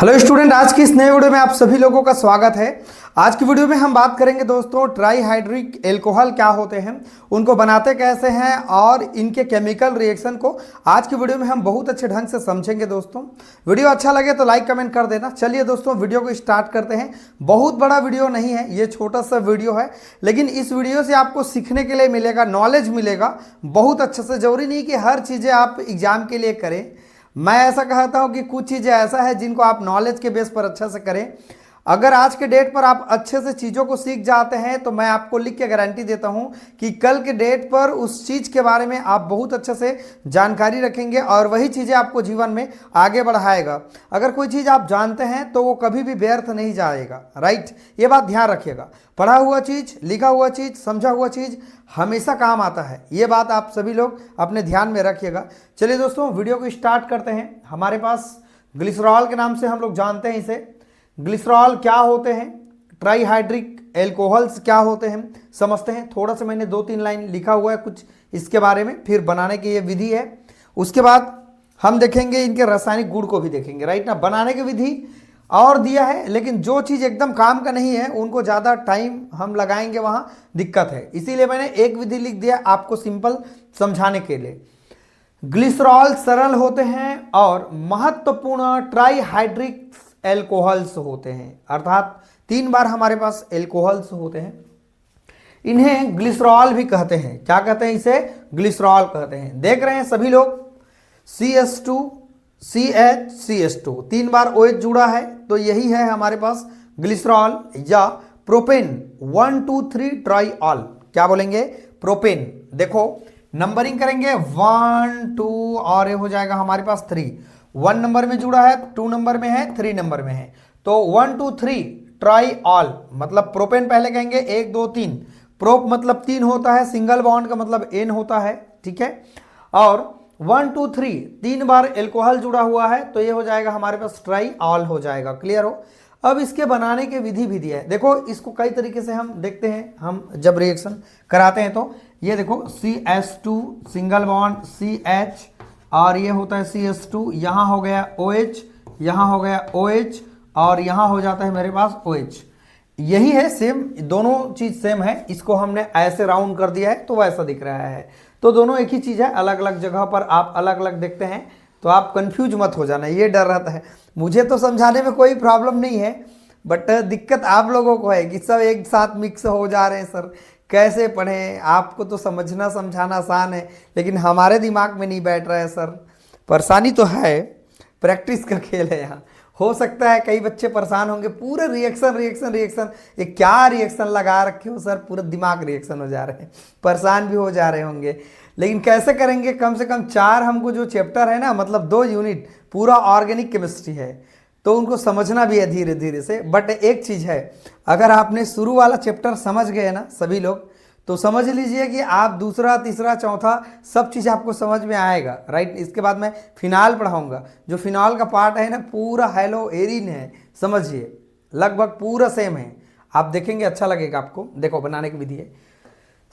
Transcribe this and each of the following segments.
Hello student, आज की इस नए वीडियो में आप सभी लोगों का स्वागत है। आज की वीडियो में हम बात करेंगे दोस्तों ट्राईहाइड्रिक एल्कोहल क्या होते हैं, उनको बनाते कैसे हैं और इनके केमिकल रिएक्शन को आज की वीडियो में हम बहुत अच्छे ढंग से समझेंगे। दोस्तों वीडियो अच्छा लगे तो लाइक कमेंट कर देना। चलिए दोस्तों वीडियो को स्टार्ट करते हैं। बहुत बड़ा वीडियो नहीं है, ये छोटा सा वीडियो है, लेकिन इस वीडियो से आपको सीखने के लिए मिलेगा, नॉलेज मिलेगा बहुत अच्छे से। जरूरी नहीं कि हर चीज़ें आप एग्जाम के लिए करें। मैं ऐसा कहता हूं कि कुछ चीज़ें ऐसा है जिनको आप नॉलेज के बेस पर अच्छे से करें। अगर आज के डेट पर आप अच्छे से चीज़ों को सीख जाते हैं तो मैं आपको लिख के गारंटी देता हूं कि कल के डेट पर उस चीज़ के बारे में आप बहुत अच्छे से जानकारी रखेंगे और वही चीज़ें आपको जीवन में आगे बढ़ाएगा। अगर कोई चीज़ आप जानते हैं तो वो कभी भी व्यर्थ नहीं जाएगा, राइट। ये बात ध्यान रखिएगा। पढ़ा हुआ चीज़, लिखा हुआ चीज़, समझा हुआ चीज़ हमेशा काम आता है। ये बात आप सभी लोग अपने ध्यान में रखिएगा। चलिए दोस्तों वीडियो को स्टार्ट करते हैं। हमारे पास ग्लिसरॉल के नाम से हम लोग जानते हैं इसे। ग्लिसरॉल क्या होते हैं, ट्राईहाइड्रिक एल्कोहल्स क्या होते हैं, समझते हैं। थोड़ा सा मैंने 2-3 लाइन लिखा हुआ है कुछ इसके बारे में, फिर बनाने की ये विधि है। उसके बाद हम देखेंगे इनके रासायनिक गुण को भी देखेंगे, राइट ना। बनाने की विधि और दिया है, लेकिन जो चीज़ एकदम काम का नहीं है उनको ज़्यादा टाइम हम लगाएंगे वहाँ दिक्कत है, इसीलिए मैंने एक विधि लिख दिया आपको सिंपल समझाने के लिए। ग्लिसरॉल सरल होते हैं और महत्वपूर्ण ट्राईहाइड्रिक एल्कोहल्स होते हैं, अर्थात 3 बार हमारे पास एल्कोहल्स होते हैं। इन्हें ग्लिसरॉल भी कहते हैं। क्या कहते हैं? इसे ग्लिसरॉल कहते हैं। देख रहे हैं सभी लोग CH2 CH CH2 3 बार OH जुड़ा है, तो यही है हमारे पास ग्लिसरॉल या प्रोपेन 1 2 3 ट्राईऑल। क्या बोलेंगे? प्रोपेन। देखो नंबरिंग करेंगे 1 2 और ये हो जाएगा हमारे पास 3। 1 नंबर में जुड़ा है, 2 नंबर में है, 3 नंबर में है, तो 1 2 3 ट्राईऑल मतलब प्रोपेन पहले कहेंगे 1 2 3। प्रोप मतलब 3 होता है, सिंगल बॉन्ड का मतलब N होता है, ठीक है। और 1 2 3 3 बार एल्कोहल जुड़ा हुआ है, तो ये हो जाएगा हमारे पास ट्राईऑल हो जाएगा। क्लियर हो? अब इसके बनाने के विधि भी दिया है। देखो इसको कई तरीके से हम देखते हैं, हम जब रिएक्शन कराते हैं तो ये देखो CH2 सिंगल बॉन्ड CH और ये होता है CH2, यहाँ हो गया OH, यहाँ हो गया OH और यहाँ हो जाता है मेरे पास OH। यही है सेम, दोनों चीज़ सेम है। इसको हमने ऐसे राउंड कर दिया है तो वैसा दिख रहा है, तो दोनों एक ही चीज़ है। अलग अलग जगह पर आप अलग अलग देखते हैं तो आप कंफ्यूज मत हो जाना, ये डर रहता है। मुझे तो समझाने में कोई प्रॉब्लम नहीं है, बट दिक्कत आप लोगों को है कि सब एक साथ मिक्स हो जा रहे हैं। सर कैसे पढ़ें? आपको तो समझना समझाना आसान है, लेकिन हमारे दिमाग में नहीं बैठ रहा है सर। परेशानी तो है, प्रैक्टिस का खेल है यहाँ। हो सकता है कई बच्चे परेशान होंगे, पूरे रिएक्शन रिएक्शन रिएक्शन, ये क्या रिएक्शन लगा रखे हो सर, पूरा दिमाग रिएक्शन हो जा रहे हैं, परेशान भी हो जा रहे होंगे। लेकिन कैसे करेंगे? कम से कम 4 हमको जो चैप्टर है ना, मतलब 2 यूनिट पूरा ऑर्गेनिक केमिस्ट्री है, तो उनको समझना भी है धीरे धीरे से। बट एक चीज़ है, अगर आपने शुरू वाला चैप्टर समझ गए ना सभी लोग, तो समझ लीजिए कि आप दूसरा तीसरा चौथा सब चीज़ आपको समझ में आएगा, राइट। इसके बाद मैं फिनाल पढ़ाऊंगा, जो फिनाल का पार्ट है ना पूरा हेलो एरिन है, समझिए लगभग पूरा सेम है। आप देखेंगे अच्छा लगेगा आपको। देखो बनाने की विधि है।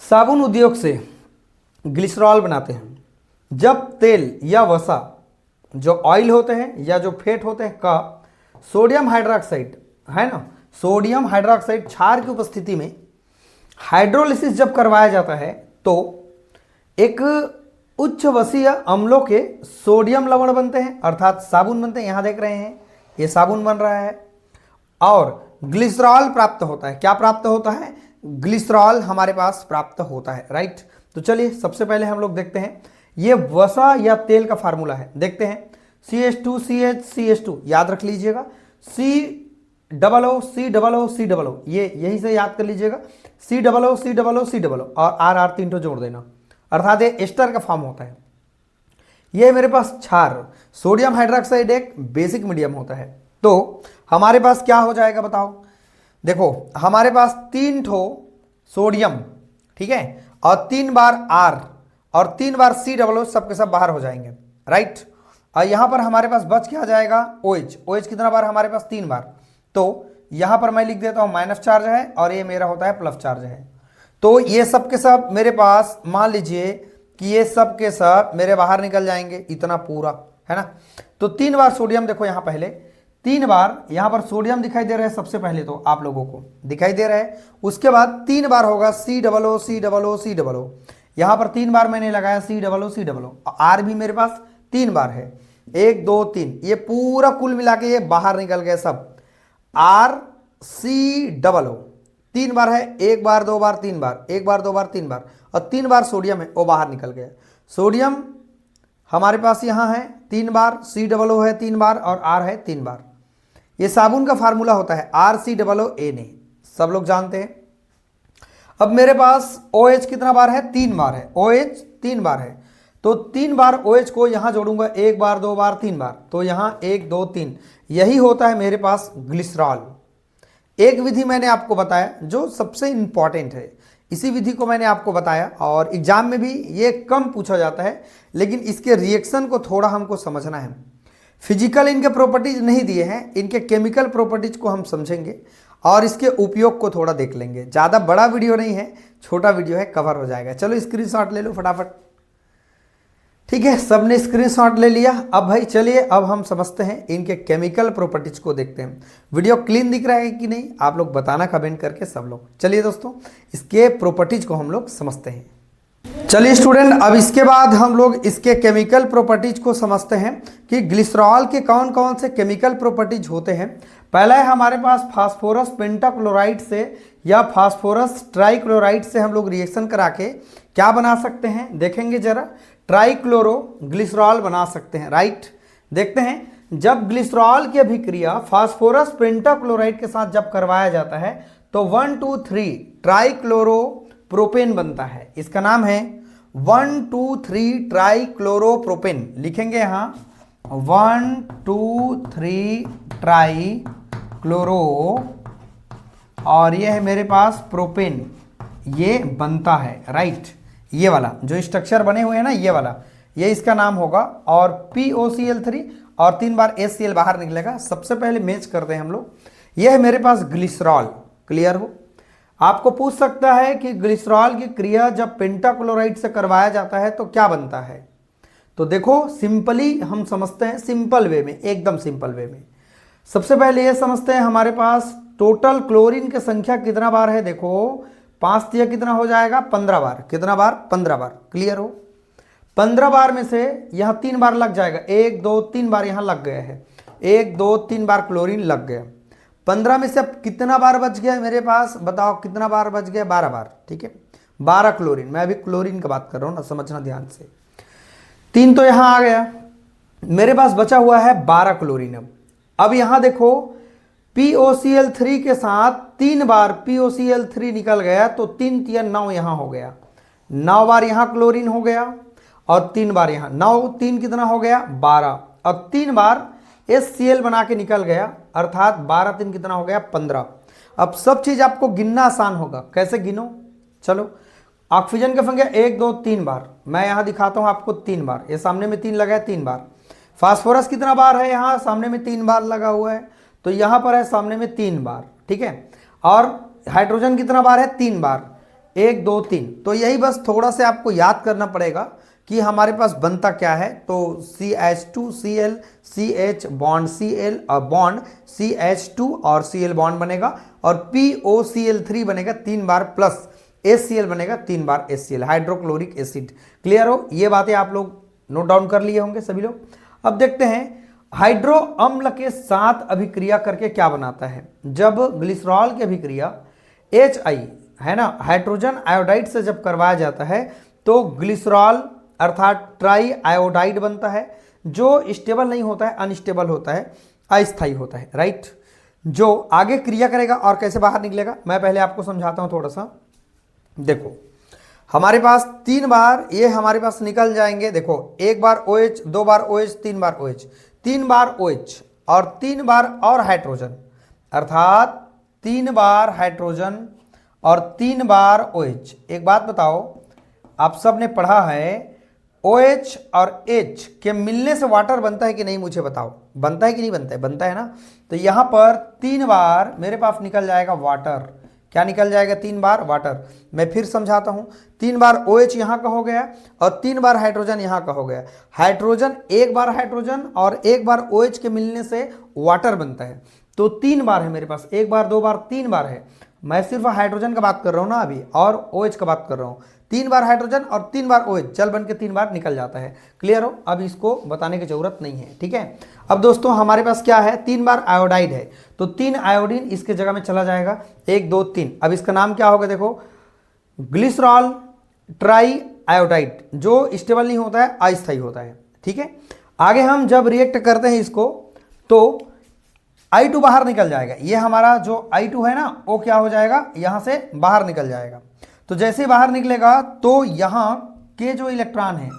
साबुन उद्योग से ग्लिसरॉल बनाते हैं। जब तेल या वसा, जो ऑयल होते हैं या जो फैट होते हैं का सोडियम हाइड्रोक्साइड है ना, सोडियम हाइड्रोक्साइड क्षार की उपस्थिति में हाइड्रोलिसिस जब करवाया जाता है तो एक उच्च वसीय अम्लों के सोडियम लवण बनते हैं, अर्थात साबुन बनते हैं। यहां देख रहे हैं ये साबुन बन रहा है और ग्लिसरॉल प्राप्त होता है। क्या प्राप्त होता है? ग्लिसरॉल हमारे पास प्राप्त होता है, राइट। तो चलिए सबसे पहले हम लोग देखते हैं ये वसा या तेल का फार्मूला है। देखते हैं CH2 CH CH2 याद रख लीजिएगा, COO COO COO, ये यही से याद कर लीजिएगा, COO COO COO और RR 3 तो जोड़ देना, अर्थात ये एस्टर का फॉर्म होता है। ये मेरे पास क्षार, सोडियम हाइड्रोक्साइड एक बेसिक मीडियम होता है। तो हमारे पास क्या हो जाएगा बताओ? देखो हमारे पास 3 ठो सोडियम, ठीक है, और 3 बार R और 3 बार COO, सबके सब बाहर हो जाएंगे, राइट। और यहां पर हमारे पास बच क्या जाएगा? OH। OH कितना बार? हमारे पास 3 बार। तो यहां पर मैं लिख देता हूं माइनस चार्ज है और ये मेरा होता है प्लस चार्ज है। तो ये सब के सब मेरे पास, मान लीजिए कि ये सब के सब मेरे बाहर निकल जाएंगे, इतना पूरा है ना। तो 3 बार सोडियम, देखो यहां पहले 3 बार यहाँ पर सोडियम दिखाई दे रहा है, सबसे पहले तो आप लोगों को दिखाई दे रहा है। उसके बाद 3 बार होगा COO COO COO, यहाँ पर 3 बार मैंने लगाया COO COO। R भी मेरे पास 3 बार है, 1 2 3, ये पूरा कुल मिला के ये बाहर निकल गए सब। RCOO 3 बार है, 1 बार 2 बार 3 बार, 1 बार 2 बार 3 बार, और 3 बार सोडियम है, वो बाहर निकल गया। सोडियम हमारे पास यहाँ है 3 बार, COO है 3 बार, और R है 3 बार। ये साबुन का फार्मूला होता है RCOONA, सब लोग जानते हैं। अब मेरे पास OH कितना बार है? 3 बार है। OH 3 बार है, तो 3 बार OH को यहाँ जोड़ूंगा, 1 बार 2 बार 3 बार, तो यहाँ 1 2 3, यही होता है मेरे पास ग्लिसरॉल। एक विधि मैंने आपको बताया जो सबसे इंपॉर्टेंट है, इसी विधि को मैंने आपको बताया, और एग्जाम में भी ये कम पूछा जाता है, लेकिन इसके रिएक्शन को थोड़ा हमको समझना है। फिजिकल इनके प्रॉपर्टीज नहीं दिए हैं, इनके केमिकल प्रॉपर्टीज को हम समझेंगे और इसके उपयोग को थोड़ा देख लेंगे। ज़्यादा बड़ा वीडियो नहीं है, छोटा वीडियो है, कवर हो जाएगा। चलो स्क्रीनशॉट ले लो फटाफट। ठीक है, सबने स्क्रीनशॉट ले लिया। अब भाई चलिए, अब हम समझते हैं इनके केमिकल प्रॉपर्टीज को, देखते हैं। वीडियो क्लीन दिख रहा है कि नहीं, आप लोग बताना कमेंट करके सब लोग। चलिए दोस्तों, इसके प्रॉपर्टीज को हम लोग समझते हैं। चलिए स्टूडेंट, अब इसके बाद हम लोग इसके केमिकल प्रॉपर्टीज को समझते हैं कि ग्लिसरॉल के कौन कौन से केमिकल प्रॉपर्टीज होते हैं। पहला है हमारे पास फास्फोरस पेंटाक्लोराइड से या फास्फोरस ट्राइक्लोराइड से हम लोग रिएक्शन करा के क्या बना सकते हैं, देखेंगे जरा। ट्राइक्लोरो ग्लिसरॉल बना सकते हैं, राइट। देखते हैं, जब ग्लिसरॉल की अभिक्रिया फास्फोरस पेंटाक्लोराइड के साथ जब करवाया जाता है तो 1 2 3 ट्राइक्लोरो प्रोपेन बनता है। इसका नाम है 1 2 3 ट्राइक्लोरोप्रोपेन। लिखेंगे यहाँ 1 2 3 ट्राइक्लोरो, और ये है मेरे पास प्रोपेन, ये बनता है, राइट। ये वाला जो स्ट्रक्चर बने हुए हैं ना, ये वाला, ये इसका नाम होगा। और POCl3 और 3 बार HCl बाहर निकलेगा। सबसे पहले मैच करते हैं हम लोग। ये है मेरे पास ग्लिसरॉल, क्लियर हो। आपको पूछ सकता है कि ग्लिसरॉल की क्रिया जब पेंटाक्लोराइड से करवाया जाता है तो क्या बनता है। तो देखो, सिंपली हम समझते हैं, सिंपल वे में, एकदम सिंपल वे में। सबसे पहले ये समझते हैं, हमारे पास टोटल क्लोरीन की संख्या कितना बार है। देखो 5 दिया कितना हो जाएगा, 15 बार। कितना बार? 15 बार, क्लियर हो। 15 बार में से यहाँ 3 बार लग जाएगा, 1 2 3 बार यहाँ लग गया है, 1 2 3 बार क्लोरीन लग गया। 15 में से अब कितना बार बच गया मेरे पास, बताओ कितना बार बच गया? 12 बार, ठीक है। 12 क्लोरीन, मैं अभी क्लोरीन की बात कर रहा हूँ ना, समझना ध्यान से। 3 तो यहाँ आ गया, मेरे पास बचा हुआ है 12 क्लोरीन। अब यहाँ देखो, POCl3 के साथ 3 बार POCl3 निकल गया, तो 3 3 9 यहाँ हो गया, 9 बार यहाँ क्लोरीन हो गया, और 3 बार यहाँ 9 3 कितना हो गया? 12। अब 3 बार HCl बना के निकल गया, अर्थात 12 3 कितना हो गया? 15। अब सब चीज आपको गिनना आसान होगा, कैसे गिनो? चलो, ऑक्सीजन का संख्या 1 2 3 बार, मैं यहाँ दिखाता हूँ आपको 3 बार, ये सामने में 3 लगा है, 3 बार। फास्फोरस कितना बार है? यहाँ सामने में 3 बार लगा हुआ है, तो यहाँ पर है सामने में 3 बार, ठीक है। और हाइड्रोजन कितना बार है? 3 बार, 1 2 3। तो यही बस थोड़ा सा आपको याद करना पड़ेगा कि हमारे पास बनता क्या है। तो CH2Cl CH बॉन्ड Cl और बॉन्ड CH2 और Cl बॉन्ड बनेगा, और POCl3 बनेगा 3 बार, प्लस HCl बनेगा 3 बार HCl, हाइड्रोक्लोरिक एसिड। क्लियर हो? ये बातें आप लोग नोट डाउन कर लिए होंगे सभी लोग। अब देखते हैं, हाइड्रो अम्ल के साथ अभिक्रिया करके क्या बनाता है। जब ग्लिसरॉल की अभिक्रिया HI है ना, हाइड्रोजन आयोडाइड से जब करवाया जाता है तो ग्लिसरॉल अर्थात ट्राई आयोडाइड बनता है, जो स्टेबल नहीं होता है, अनस्टेबल होता है, अस्थायी होता है, राइट। जो आगे क्रिया करेगा और कैसे बाहर निकलेगा, मैं पहले आपको समझाता हूं थोड़ा सा। देखो, हमारे पास 3 बार ये हमारे पास निकल जाएंगे। देखो, 1 बार OH, 2 बार OH, 3 बार OH, 3 बार OH, और 3 बार और हाइड्रोजन, अर्थात 3 बार हाइड्रोजन और 3 बार OH। एक बात बताओ, आप सब ने पढ़ा है OH और H के मिलने से वाटर बनता है कि नहीं, मुझे बताओ, बनता है कि नहीं बनता है? बनता है ना। तो यहाँ पर 3 बार मेरे पास निकल जाएगा वाटर। क्या निकल जाएगा, 3 बार वाटर। मैं फिर समझाता हूँ, 3 बार OH यहाँ का हो गया और 3 बार हाइड्रोजन यहाँ का हो गया। हाइड्रोजन, एक बार हाइड्रोजन और एक बार OH के मिलने से वाटर बनता है, तो 3 बार है मेरे पास, 1 बार 2 बार 3 बार है। मैं सिर्फ हाइड्रोजन का बात कर रहा हूँ ना अभी, और OH का बात कर रहा हूँ। 3 बार हाइड्रोजन और 3 बार OH जल बन के 3 बार निकल जाता है। क्लियर हो, अब इसको बताने की जरूरत नहीं है, ठीक है। अब दोस्तों हमारे पास क्या है, 3 बार आयोडाइड है, तो 3 आयोडीन इसके जगह में चला जाएगा, 1 2 3। अब इसका नाम क्या होगा, देखो ग्लिसरॉल ट्राई आयोडाइड, जो स्टेबल नहीं होता है, अस्थायी होता है, ठीक है। आगे हम जब रिएक्ट करते हैं इसको तो I2 बाहर निकल जाएगा, ये हमारा जो I2 है ना वो क्या हो जाएगा, यहां से बाहर निकल जाएगा। तो जैसे ही बाहर निकलेगा तो यहाँ के जो इलेक्ट्रॉन है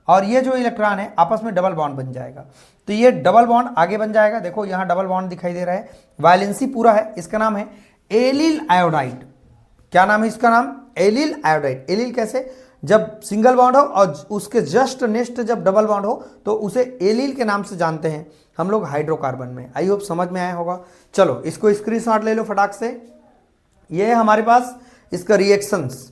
और ये जो इलेक्ट्रॉन है आपस में डबल बॉन्ड बन जाएगा, तो ये डबल बॉन्ड आगे बन जाएगा। देखो यहाँ डबल बॉन्ड दिखाई दे रहा है, वायलेंसी पूरा है, इसका नाम है एलिल आयोडाइड। क्या नाम है इसका नाम, एलिल आयोडाइड। एलिल कैसे, जब सिंगल बॉन्ड हो और उसके जस्ट नेक्स्ट जब डबल बॉन्ड हो तो उसे एलिल के नाम से जानते हैं हम लोग हाइड्रोकार्बन में। आई होप समझ में आया होगा। चलो इसको स्क्रीनशॉट ले लो फटाक से। ये है हमारे पास इसका रिएक्शंस।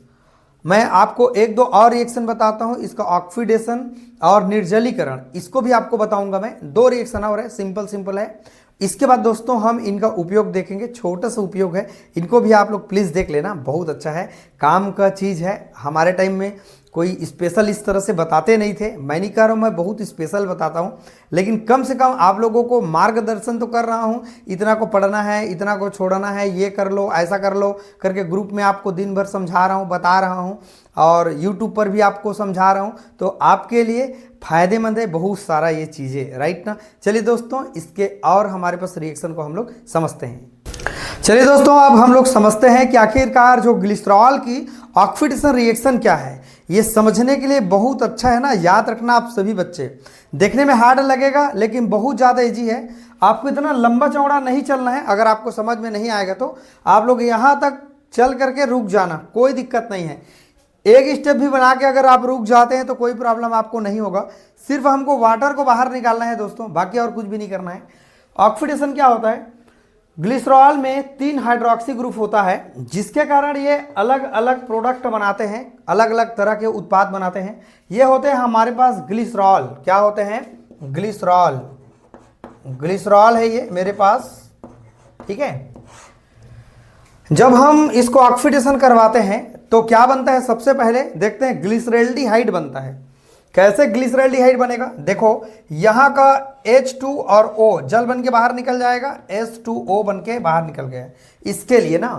मैं आपको 1 2 और रिएक्शन बताता हूं, इसका ऑक्सीडेशन और निर्जलीकरण, इसको भी आपको बताऊंगा मैं। 2 रिएक्शन और है, सिंपल है। इसके बाद दोस्तों हम इनका उपयोग देखेंगे, छोटा सा उपयोग है, इनको भी आप लोग प्लीज़ देख लेना, बहुत अच्छा है, काम का चीज़ है। हमारे टाइम में कोई स्पेशल इस तरह से बताते नहीं थे, मैं नहीं कह रहा हूँ मैं बहुत स्पेशल बताता हूँ, लेकिन कम से कम आप लोगों को मार्गदर्शन तो कर रहा हूँ। इतना को पढ़ना है, इतना को छोड़ना है, ये कर लो, ऐसा कर लो करके ग्रुप में आपको दिन भर समझा रहा हूँ, बता रहा हूँ, और यूट्यूब पर भी आपको समझा रहा हूँ, तो आपके लिए फ़ायदेमंद है बहुत सारा ये चीज़ें, राइट ना। चलिए दोस्तों इसके और हमारे पास रिएक्शन को हम लोग समझते हैं। चलिए दोस्तों अब हम लोग समझते हैं कि आखिरकार जो ग्लिसरॉल की ऑक्सीडेशन रिएक्शन क्या है। ये समझने के लिए बहुत अच्छा है ना, याद रखना आप सभी बच्चे। देखने में हार्ड लगेगा लेकिन बहुत ज़्यादा इजी है। आपको इतना लंबा चौड़ा नहीं चलना है, अगर आपको समझ में नहीं आएगा तो आप लोग यहाँ तक चल करके रुक जाना, कोई दिक्कत नहीं है। एक स्टेप भी बना के अगर आप रुक जाते हैं तो कोई प्रॉब्लम आपको नहीं होगा। सिर्फ हमको वाटर को बाहर निकालना है दोस्तों, बाकी और कुछ भी नहीं करना है। ऑक्सीडेशन क्या होता है, ग्लिसरॉल में 3 हाइड्रोक्सी ग्रुप होता है, जिसके कारण ये अलग अलग प्रोडक्ट बनाते हैं, अलग अलग तरह के उत्पाद बनाते हैं। ये होते हैं हमारे पास ग्लिसरॉल। क्या होते हैं, ग्लिसरॉल। ग्लिसरॉल है ये मेरे पास, ठीक है। जब हम इसको ऑक्सीडेशन करवाते हैं तो क्या बनता है, सबसे पहले देखते हैं ग्लिसरैल्डिहाइड बनता है। कैसे ग्लिसरैल्डिहाइड बनेगा, देखो यहाँ का H2 और O जल बन के बाहर निकल जाएगा, H2O बन के बाहर निकल गया। इसके लिए ना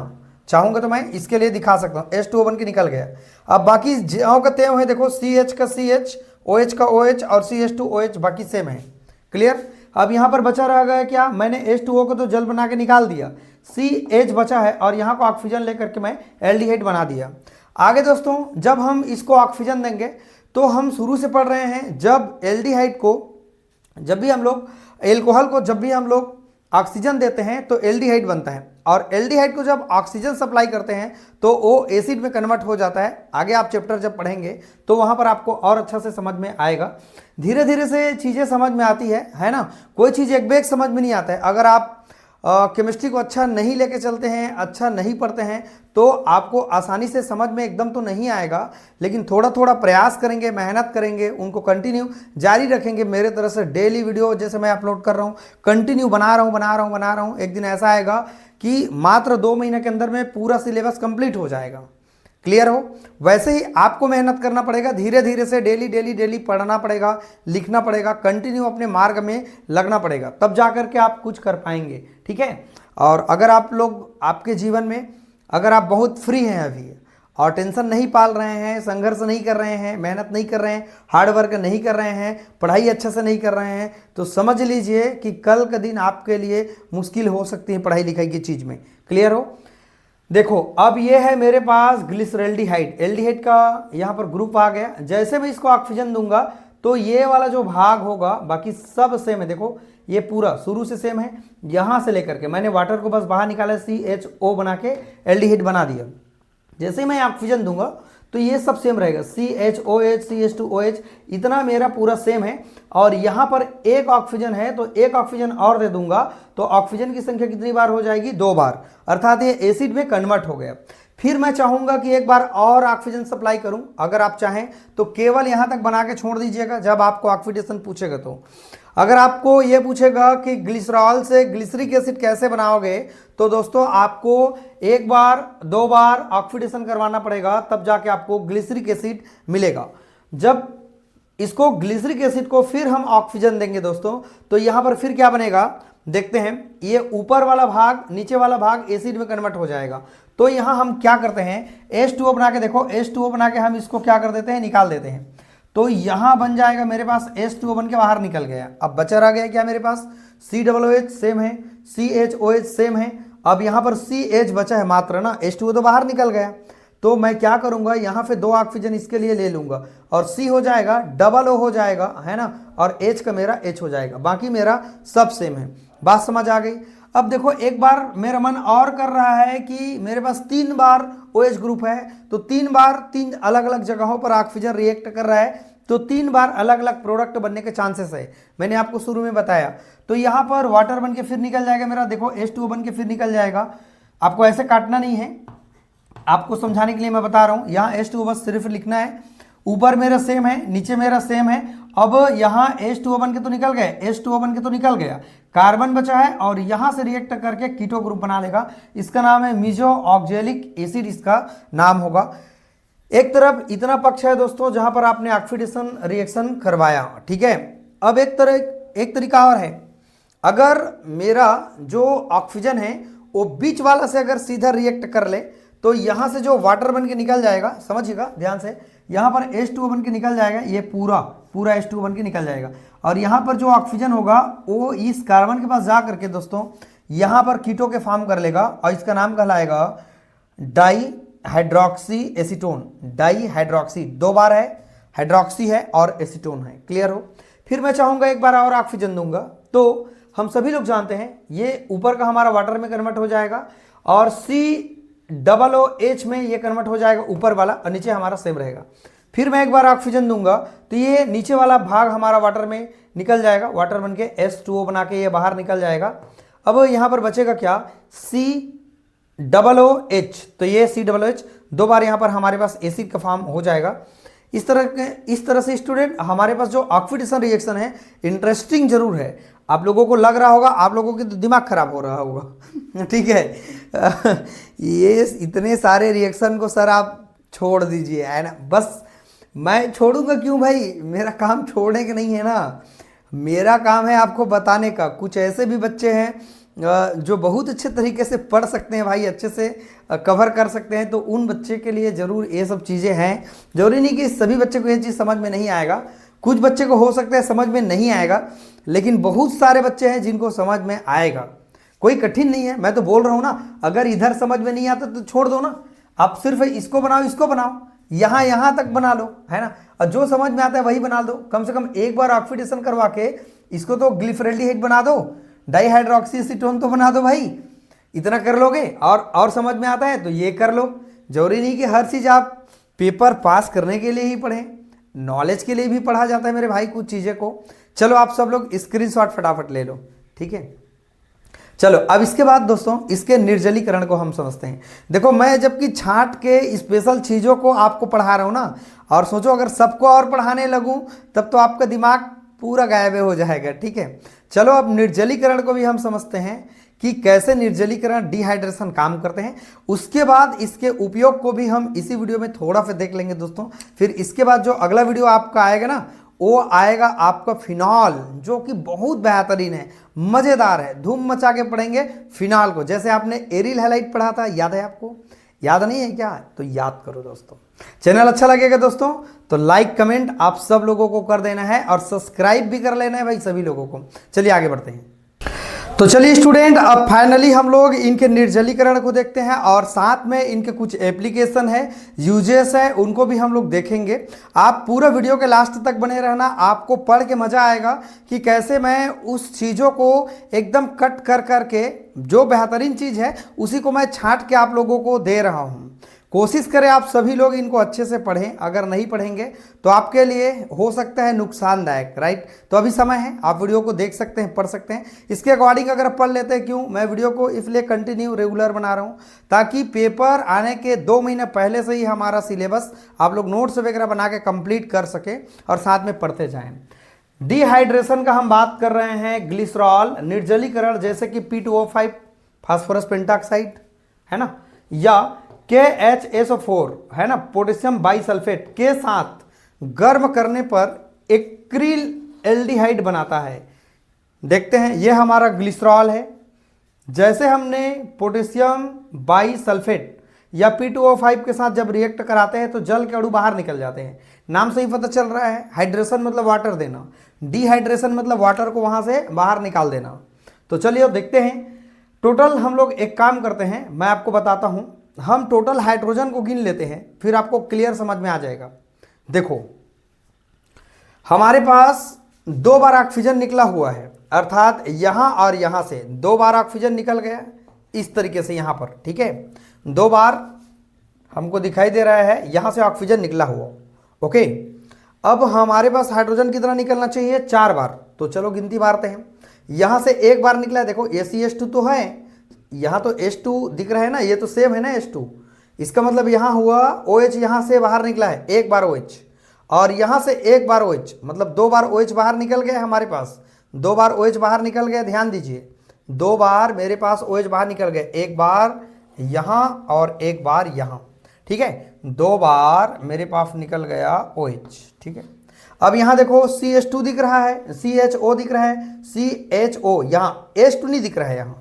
चाहूँगा तो मैं इसके लिए दिखा सकता हूँ, H2O बन के निकल गया। अब बाकी ज्यों का त्यों है, देखो CH का CH, OH का OH और CH2OH बाकी सेम है। क्लियर। अब यहाँ पर बचा रह गया क्या, मैंने H2O को तो जल बना के निकाल दिया, CH बचा है और यहाँ को ऑक्सीजन लेकर के मैं एल्डिहाइड बना दिया। आगे दोस्तों जब हम इसको ऑक्सीजन देंगे तो हम शुरू से पढ़ रहे हैं, जब एल्डिहाइड को, जब भी हम लोग एल्कोहल को, जब भी हम लोग ऑक्सीजन देते हैं तो एल्डिहाइड बनता है, और एल्डिहाइड को जब ऑक्सीजन सप्लाई करते हैं तो वो एसिड में कन्वर्ट हो जाता है। आगे आप चैप्टर जब पढ़ेंगे तो वहाँ पर आपको और अच्छा से समझ में आएगा। धीरे धीरे से चीज़ें समझ में आती है ना। कोई चीज़ एक बेग समझ में नहीं आता है। अगर आप केमिस्ट्री को अच्छा नहीं लेके चलते हैं, अच्छा नहीं पढ़ते हैं, तो आपको आसानी से समझ में एकदम तो नहीं आएगा, लेकिन थोड़ा थोड़ा प्रयास करेंगे, मेहनत करेंगे, उनको कंटिन्यू जारी रखेंगे। मेरे तरफ से डेली वीडियो जैसे मैं अपलोड कर रहा हूँ, कंटिन्यू बना रहा हूँ। एक दिन ऐसा आएगा कि मात्र 2 महीने के अंदर में पूरा सिलेबस कंप्लीट हो जाएगा। क्लियर हो। वैसे ही आपको मेहनत करना पड़ेगा, धीरे धीरे से डेली पढ़ना पड़ेगा, लिखना पड़ेगा, कंटिन्यू अपने मार्ग में लगना पड़ेगा, तब जा कर के आप कुछ कर पाएंगे, ठीक है। और अगर आप लोग आपके जीवन में, अगर आप बहुत फ्री हैं अभी और टेंशन नहीं पाल रहे हैं, संघर्ष नहीं कर रहे हैं, मेहनत नहीं कर रहे हैं, हार्ड वर्क नहीं कर रहे हैं, पढ़ाई अच्छे से नहीं कर रहे हैं, तो समझ लीजिए कि कल का दिन आपके लिए मुश्किल हो सकती है पढ़ाई लिखाई की चीज़ में। क्लियर हो। देखो अब ये है मेरे पास ग्लिसरैल्डिहाइड, एल्डिहाइड का यहाँ पर ग्रुप आ गया। जैसे मैं इसको ऑक्सीजन दूंगा तो ये वाला जो भाग होगा बाकी सब सेम है। देखो ये पूरा शुरू से सेम है, यहाँ से लेकर के मैंने वाटर को बस बाहर निकाला, CHO बना के एल्डिहाइड बना दिया। जैसे ही मैं ऑक्सीजन दूंगा तो ये सब सेम रहेगा, CHOH CH2OH इतना मेरा पूरा सेम है। और यहाँ पर एक ऑक्सीजन है तो एक ऑक्सीजन और दे दूंगा तो ऑक्सीजन की संख्या कितनी बार हो जाएगी, 2 बार, अर्थात ये एसिड में कन्वर्ट हो गया। फिर मैं चाहूंगा कि एक बार और ऑक्सीजन सप्लाई करूं, अगर आप चाहें तो केवल यहां तक बना के छोड़ दीजिएगा जब आपको ऑक्सीडेशन पूछेगा। तो अगर आपको ये पूछेगा कि ग्लिसरॉल से ग्लिसरिक एसिड कैसे बनाओगे, तो दोस्तों आपको एक बार 2 बार ऑक्सीडेशन करवाना पड़ेगा, तब जाके आपको ग्लिसरिक एसिड मिलेगा। जब इसको ग्लिसरिक एसिड को फिर हम ऑक्सीजन देंगे दोस्तों, तो यहां पर फिर क्या बनेगा देखते हैं। ये ऊपर वाला भाग नीचे वाला भाग एसिड में कन्वर्ट हो जाएगा। तो यहां हम क्या करते हैं, H2O बना के देखो, H2O बना के हम इसको क्या कर देते हैं, निकाल देते हैं। तो यहां बन जाएगा मेरे पास H2O बन के बाहर निकल गया। अब बचा रह गया क्या मेरे पास, COOH सेम है, CHOH सेम है। अब यहां पर CH बचा है मात्र ना, H2O तो बाहर निकल गया। तो मैं क्या करूंगा, यहां पे 2 ऑक्सीजन इसके लिए ले लूंगा और C हो जाएगा, डबल O हो जाएगा, है ना, और H का मेरा H हो जाएगा। बाकी मेरा सब सेम है। बात समझ आ गई। अब देखो एक बार मेरा मन और कर रहा है कि मेरे पास 3 बार OH ग्रुप है, तो 3 बार 3 अलग अलग जगहों पर ऑक्सीजन रिएक्ट कर रहा है, तो 3 बार अलग अलग प्रोडक्ट बनने के चांसेस है, मैंने आपको शुरू में बताया। तो यहाँ पर वाटर बन के फिर निकल जाएगा मेरा, देखो H2O बन के फिर निकल जाएगा। आपको ऐसे काटना नहीं है, आपको समझाने के लिए मैं बता रहा हूँ। यहाँ H2O बस सिर्फ लिखना है, ऊपर मेरा सेम है नीचे मेरा सेम है। अब यहाँ H2O बन के तो निकल गए, H2O बन के तो निकल गया, कार्बन बचा है और यहाँ से रिएक्ट करके कीटो ग्रुप बना लेगा। इसका नाम है मीजो ऑक्जेलिक एसिड, इसका नाम होगा। एक तरफ इतना पक्ष है दोस्तों जहां पर आपने ऑक्सीडेशन रिएक्शन करवाया, ठीक है। अब एक तरीका और है, अगर मेरा जो ऑक्सीजन है वो बीच वाला से अगर सीधा रिएक्ट कर ले, तो यहां से जो वाटर बन के निकल जाएगा, समझिएगा ध्यान से, यहां पर H2O बन के निकल जाएगा, ये पूरा H2O बन के निकल जाएगा। और यहां पर जो ऑक्सीजन होगा वो इस कार्बन के पास जा करके दोस्तों यहां पर कीटो के फॉर्म कर लेगा और इसका नाम कहलाएगा di hydroxy acetone. Di hydroxy 2 बार है, हाइड्रोक्सी है और एसीटोन है, क्लियर हो। फिर मैं चाहूंगा एक बार और ऑक्सीजन दूंगा, तो हम सभी लोग जानते हैं ये ऊपर का हमारा वाटर में कन्वर्ट हो जाएगा और COOH में ये कन्वर्ट हो जाएगा ऊपर वाला, और नीचे हमारा सेम रहेगा। फिर मैं एक बार ऑक्सीजन दूंगा तो ये नीचे वाला भाग हमारा वाटर में निकल जाएगा, वाटर बन के H2O बना के ये बाहर निकल जाएगा। अब यहाँ पर बचेगा क्या, COOH, तो ये COOH 2 बार यहाँ पर हमारे पास एसिड का फॉर्म हो जाएगा। इस तरह से स्टूडेंट हमारे पास जो ऑक्सीडेशन रिएक्शन है इंटरेस्टिंग जरूर है। आप लोगों को लग रहा होगा, आप लोगों की तो दिमाग खराब हो रहा होगा ठीक है ये इतने सारे रिएक्शन को सर आप छोड़ दीजिए, है ना। बस मैं छोड़ूंगा क्यों भाई, मेरा काम छोड़ने का नहीं है ना, मेरा काम है आपको बताने का। कुछ ऐसे भी बच्चे हैं जो बहुत अच्छे तरीके से पढ़ सकते हैं भाई, अच्छे से कवर कर सकते हैं, तो उन बच्चे के लिए ज़रूर ये सब चीज़ें हैं। जरूरी नहीं कि सभी बच्चे को ये चीज़ समझ में नहीं आएगा, कुछ बच्चे को हो सकता है समझ में नहीं आएगा, लेकिन बहुत सारे बच्चे हैं जिनको समझ में आएगा। कोई कठिन नहीं है, मैं तो बोल रहा हूँ ना, अगर इधर समझ में नहीं आता तो छोड़ दो ना, आप सिर्फ इसको बनाओ, यहाँ तक बना लो, है ना। और जो समझ में आता है वही बना दो। कम से कम एक बार ऑक्सीडेशन करवा के इसको तो ग्लिसरॉल्डिहाइड बना दो, डाईहाइड्रोक्सी एसीटोन तो बना दो भाई, इतना कर लोगे। और समझ में आता है तो ये कर लो। जरूरी नहीं कि हर चीज़ आप पेपर पास करने के लिए ही पढ़ें, नॉलेज के लिए भी पढ़ा जाता है मेरे भाई कुछ चीज़ें को। चलो आप सब लोग स्क्रीनशॉट फटाफट ले लो, ठीक है। चलो अब इसके बाद दोस्तों इसके निर्जलीकरण को हम समझते हैं। देखो मैं जबकि छांट के स्पेशल चीज़ों को आपको पढ़ा रहा हूँ ना, और सोचो अगर सबको और पढ़ाने लगूँ तब तो आपका दिमाग पूरा गायब हो जाएगा, ठीक है। चलो अब निर्जलीकरण को भी हम समझते हैं कि कैसे निर्जलीकरण डिहाइड्रेशन काम करते हैं। उसके बाद इसके उपयोग को भी हम इसी वीडियो में थोड़ा सा देख लेंगे दोस्तों। फिर इसके बाद जो अगला वीडियो आपका आएगा ना, वो आएगा आपका फिनॉल, जो कि बहुत बेहतरीन है, मज़ेदार है, धूम मचा के पढ़ेंगे फिनॉल को। जैसे आपने एरिल हैलाइड पढ़ा था, याद है आपको? याद नहीं है क्या? तो याद करो दोस्तों। चैनल अच्छा लगेगा दोस्तों तो लाइक कमेंट आप सब लोगों को कर देना है और सब्सक्राइब भी कर लेना है भाई सभी लोगों को। चलिए आगे बढ़ते हैं। तो चलिए स्टूडेंट अब फाइनली हम लोग इनके निर्जलीकरण को देखते हैं और साथ में इनके कुछ एप्लीकेशन है, यूजेस है, उनको भी हम लोग देखेंगे। आप पूरा वीडियो के लास्ट तक बने रहना, आपको पढ़ के मज़ा आएगा कि कैसे मैं उस चीज़ों को एकदम कट कर करके जो बेहतरीन चीज़ है उसी को मैं छांट के आप लोगों को दे रहा हूँ। कोशिश करें आप सभी लोग इनको अच्छे से पढ़ें, अगर नहीं पढ़ेंगे तो आपके लिए हो सकता है नुकसानदायक, राइट। तो अभी समय है, आप वीडियो को देख सकते हैं, पढ़ सकते हैं, इसके अकॉर्डिंग अगर आप पढ़ लेते हैं। क्यों मैं वीडियो को इसलिए कंटिन्यू रेगुलर बना रहा हूँ, ताकि पेपर आने के 2 महीने पहले से ही हमारा सिलेबस आप लोग नोट्स वगैरह बना के कंप्लीट कर सके और साथ में पढ़ते जाएं। डिहाइड्रेशन का हम बात कर रहे हैं, ग्लिसरॉल निर्जलीकरण जैसे कि P2O5 फास्फोरस पेंटाक्साइड है ना, या KHSO4 है ना, पोटेशियम बाइसल्फेट के साथ गर्म करने पर एक्रिल एल्डिहाइड बनाता है। देखते हैं, यह हमारा ग्लिसरॉल है। जैसे हमने पोटेशियम बाइसल्फेट या P2O5 के साथ जब रिएक्ट कराते हैं तो जल के अणु बाहर निकल जाते हैं। नाम से ही पता चल रहा है, हाइड्रेशन मतलब वाटर देना, डिहाइड्रेशन मतलब वाटर को वहां से बाहर निकाल देना। तो चलिए देखते हैं। टोटल हम लोग एक काम करते हैं, मैं आपको बताता हूं, हम टोटल हाइड्रोजन को गिन लेते हैं, फिर आपको क्लियर समझ में आ जाएगा। देखो हमारे पास 2 बार ऑक्सीजन निकला हुआ है, अर्थात यहां और यहां से 2 बार ऑक्सीजन निकल गया इस तरीके से यहां पर, ठीक है। 2 बार हमको दिखाई दे रहा है, यहां से ऑक्सीजन निकला हुआ, ओके। अब हमारे पास हाइड्रोजन कितना निकलना चाहिए? 4 बार। तो चलो गिनती मारते हैं। यहां से 1 बार निकला है, देखो ACH2 तो है, यहां तो H2 दिख रहा है ना, ये तो सेम है ना H2, इसका मतलब यहां हुआ OH, यहां से बाहर निकला है 1 बार OH, और यहां से 1 बार OH, मतलब 2 बार OH बाहर निकल गया हमारे पास, 2 बार OH बाहर निकल गया। ध्यान दीजिए, 2 बार मेरे पास OH बाहर निकल गए, 1 बार यहां और 1 बार यहां, ठीक है। 2 बार मेरे पास निकल गया OH, ठीक है। अब यहां देखो CH2 दिख रहा है, CHO दिख रहा है, CHO, यहां H2 नहीं दिख रहा है, यहां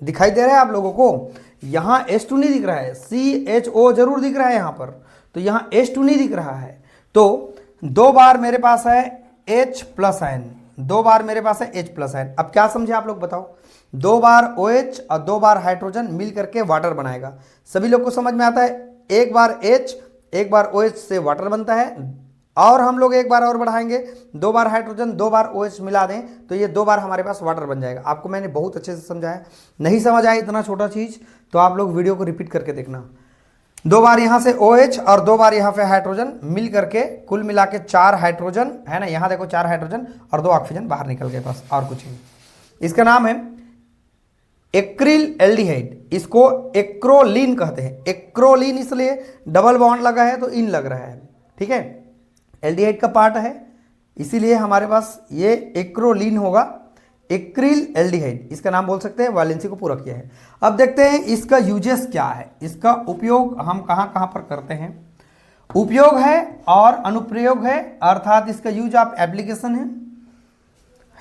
दिखाई दे रहा है आप लोगों को, यहां H2 नहीं दिख रहा है, CHO जरूर दिख रहा है यहां पर, तो यहां H2 नहीं दिख रहा है। तो 2 बार मेरे पास है H+N, 2 बार मेरे पास है H+N। अब क्या समझे आप लोग बताओ? 2 बार OH और 2 बार हाइड्रोजन मिल करके वाटर बनाएगा। सभी लोग को समझ में आता है? 1 बार H 1 बार OH से वाटर बनता है, और हम लोग 1 बार और बढ़ाएंगे, 2 बार हाइड्रोजन 2 बार OH मिला दें तो ये 2 बार हमारे पास वाटर बन जाएगा। आपको मैंने बहुत अच्छे से समझाया, नहीं समझ आया इतना छोटा चीज़ तो आप लोग वीडियो को रिपीट करके देखना। 2 बार यहाँ से OH और 2 बार यहाँ पे हाइड्रोजन मिल करके कुल मिला के 4 हाइड्रोजन है ना, यहाँ देखो 4 हाइड्रोजन और 2 ऑक्सीजन बाहर निकल गए बस, और कुछ नहीं। इसका नाम है एक्रिल एल्डिहाइड, इसको एक्रोलीन कहते हैं। एक्रोलीन इसलिए डबल बॉन्ड लगा है तो इन लग रहा है, ठीक है, एल्डिहाइड का पार्ट है, इसीलिए हमारे पास ये एक्रोलीन होगा, एक्रिल एल्डिहाइड इसका नाम बोल सकते हैं, वैलेंसी को पूरा किया है। अब देखते हैं इसका यूजेस क्या है, इसका उपयोग हम कहाँ कहाँ पर करते हैं। उपयोग है और अनुप्रयोग है, अर्थात इसका यूज ऑफ एप्लीकेशन है,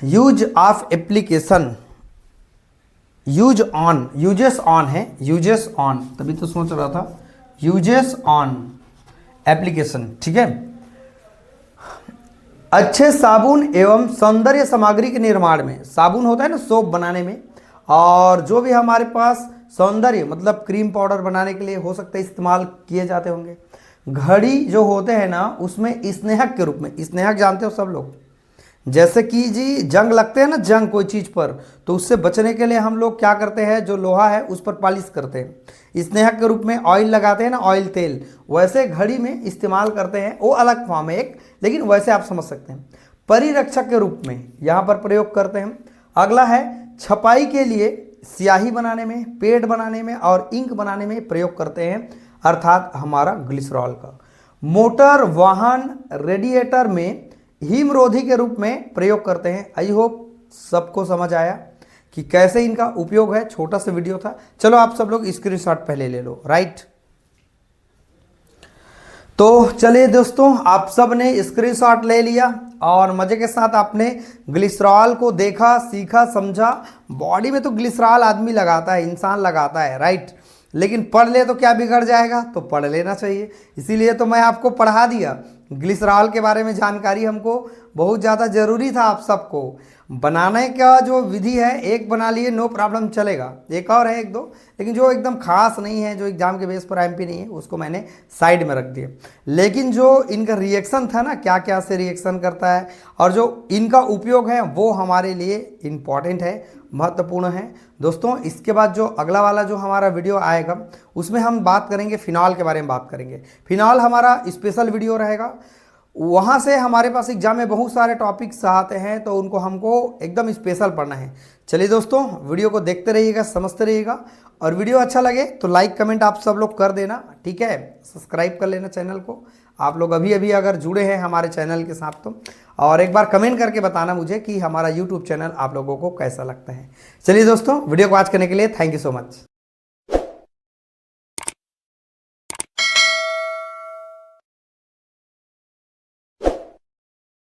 use of application, use on, uses on है, यूजेस ऑन, तभी तो सोच रहा था, यूजेस ऑन एप्लीकेशन, ठीक है। अच्छे साबुन एवं सौंदर्य सामग्री के निर्माण में, साबुन होता है ना सोप बनाने में, और जो भी हमारे पास सौंदर्य मतलब क्रीम पाउडर बनाने के लिए हो सकता है इस्तेमाल किए जाते होंगे। घड़ी जो होते हैं ना उसमें स्नेहक के रूप में, स्नेहक जानते हो सब लोग, जैसे कि जी जंग लगते हैं ना, जंग कोई चीज़ पर, तो उससे बचने के लिए हम लोग क्या करते हैं, जो लोहा है उस पर पॉलिश करते हैं, स्नेहक के रूप में ऑयल लगाते हैं ना, ऑयल तेल, वैसे घड़ी में इस्तेमाल करते हैं। वो अलग फॉर्म है एक, लेकिन वैसे आप समझ सकते हैं। परिरक्षक के रूप में यहाँ पर प्रयोग करते हैं। अगला है छपाई के लिए, स्याही बनाने में, पेड़ बनाने में और इंक बनाने में प्रयोग करते हैं, अर्थात हमारा ग्लिसरॉल का। मोटर वाहन रेडिएटर में हिमरोधी के रूप में प्रयोग करते हैं। आई होप सबको समझ आया कि कैसे इनका उपयोग है। छोटा सा वीडियो था, चलो आप सब लोग स्क्रीनशॉट पहले ले लो, राइट। तो चलिए दोस्तों, आप सब ने स्क्रीनशॉट ले लिया और मजे के साथ आपने ग्लिसरॉल को देखा, सीखा, समझा। बॉडी में तो ग्लिसरॉल आदमी लगाता है, इंसान लगाता है, राइट, लेकिन पढ़ ले तो क्या बिगड़ जाएगा, तो पढ़ लेना चाहिए। इसीलिए तो मैं आपको पढ़ा दिया। ग्लिसरॉल के बारे में जानकारी हमको बहुत ज़्यादा ज़रूरी था। आप सबको बनाने का जो विधि है, एक बना लिए नो प्रॉब्लम चलेगा, एक और है 1-2, लेकिन जो एकदम खास नहीं है, जो एग्जाम के बेस पर एमपी नहीं है, उसको मैंने साइड में रख दिया। लेकिन जो इनका रिएक्शन था ना, क्या क्या से रिएक्शन करता है और जो इनका उपयोग है वो हमारे लिए इम्पॉर्टेंट है, महत्वपूर्ण है। दोस्तों इसके बाद जो अगला वाला जो हमारा वीडियो आएगा उसमें हम बात करेंगे फिनॉल के बारे में बात करेंगे। फिनॉल हमारा स्पेशल वीडियो रहेगा। वहाँ से हमारे पास एग्जाम में बहुत सारे टॉपिक्स आते हैं तो उनको हमको एकदम स्पेशल पढ़ना है। चलिए दोस्तों वीडियो को देखते रहिएगा, समझते रहिएगा, और वीडियो अच्छा लगे तो लाइक कमेंट आप सब लोग कर देना, ठीक है। सब्सक्राइब कर लेना चैनल को, आप लोग अभी अभी अगर जुड़े हैं हमारे चैनल के साथ तो। और एक बार कमेंट करके बताना मुझे कि हमारा यूट्यूब चैनल आप लोगों को कैसा लगता है। चलिए दोस्तों वीडियो को वॉच करने के लिए थैंक यू सो मच।